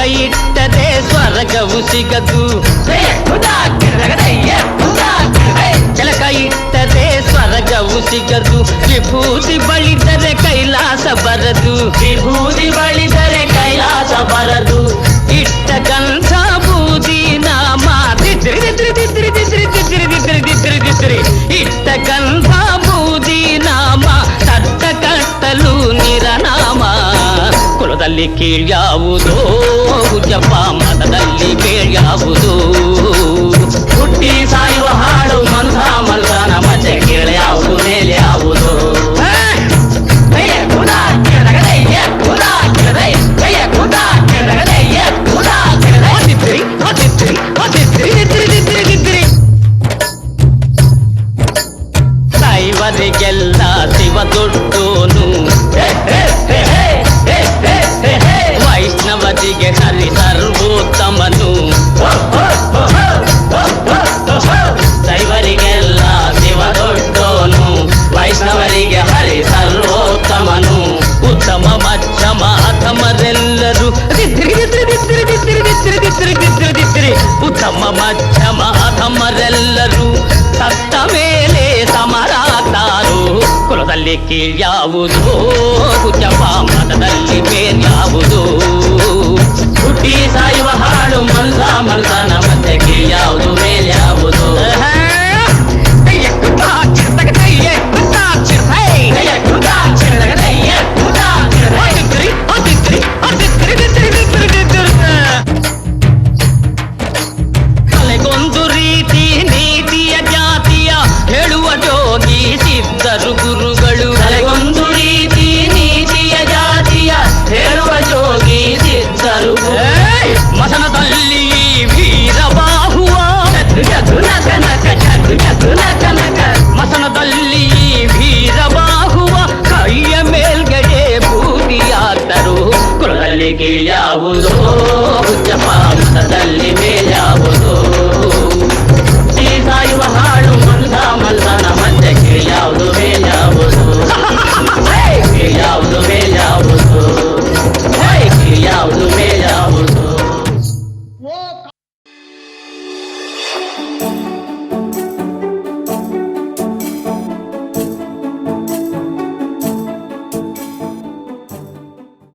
ಇಟ್ಟರೆ ಸ್ವರ್ಗವು ಸಿಗದು. ಕೆಳಕ ಇಟ್ಟರೆ ಸ್ವರ್ಗವು ಸಿಗದು. ವಿಭೂತಿ ಬಳಿದರೆ ಕೈಲಾಸ ಬರದು. ವಿಭೂತಿ ಬಳಿದರೆ ಕೈಲಾಸ ಬರದು. ಇಟ್ಟ ಗಂಧ ಬೂದಿ ನಾಮ ಇಟ್ಟ ಗಂಧ ಬೂದಿ ನಾಮ ತಟ್ಟ ಕಟ್ಟಲು ನಿರನಾಮ. ಕುಲದಲ್ಲಿ ಕೀಳ್ಯಾವುದೋ ಜಪ ಮತದಲ್ಲಿ ಬೇಳ್ಯಾವುದು. ಹುಟ್ಟಿ ಸಾಯುವ ಹಾಡು ಮಂದ ಮಲ್ಗನ ಮತ್ತೆ ಕೇಳ್ಯಾವುದು ಮೇಲೆ ಯಾವುದು. ದೈವರಿಗೆಲ್ಲ ಶಿವ ದೊಡ್ಡೋನು. ವೈಷ್ಣವರಿಗೆ ಹರಿ ಸರ್ವೋತ್ತಮನು. ದೈವರಿಗೆಲ್ಲ ಶಿವ ದೊಡ್ಡೋನು. ವೈಷ್ಣವರಿಗೆ ಹರಿ ಸರ್ವೋತ್ತಮನು. ಉತ್ತಮ ಮಧ್ಯಮ ಅಧಮರೆಲ್ಲರೂ ಉತ್ತಮ ಮಧ್ಯಮ ಅಧಮರೆಲ್ಲರೂ ಸತ್ತ ಮೇಲೆ ಸಮರಾಗ್ತಾರು. ಕುಲದಲ್ಲಿ ಕೀಳ್ಯಾವುದು ಜಪ ಮತದಲ್ಲಿ ಬೇರ್ಯಾವುದು. ಹುಟ್ಟಿ ಸಾಯುವ ಹಾಡು ಮಂದ ಮಲ್ಗನ ಮತ್ತೆ ಕೀಳ್ಯಾವುದು ಮೇಲ್ಯಾವುದು. ತಲೆಗೊಂದು ರೀತಿ ನೀತಿಯ ಜಾತಿಯ ಹೇಳುವ ಜೋಗಿ ಸಿದ್ಧರು ಗುರುಗಳು. ತಲೆಗೊಂದು ರೀತಿ ನೀತಿಯ ಜಾತಿಯ ಹೇಳುವ ಜೋಗಿ ಸಿದ್ಧರು. ಮಸನದಲ್ಲಿ ವೀರಬಾಹುವ ಮಸನದಲ್ಲಿ ವೀರಬಾಹುವ ಕೈಯ ಮೇಲ್ಗಡೆ ಬೂದಿಯಾದರು. ಕುಲದಲ್ಲಿ ಕೀಳ್ಯಾವುದು ಜಪ ಮತದಲ್ಲಿ ಮೇಲ್ಯಾವುದು. ಹುಟ್ಟಿ ಸಾಯುವ ಹಾಡು ಮಂದ ಮಲ್ಗನ ಮತ್ತೆ ಕೀಳ್ಯಾವುದು ಮೇಲ್ಯಾವುದು. ಕೀಳ್ಯಾವುದು ಮೇಲ್ಯಾವುದು.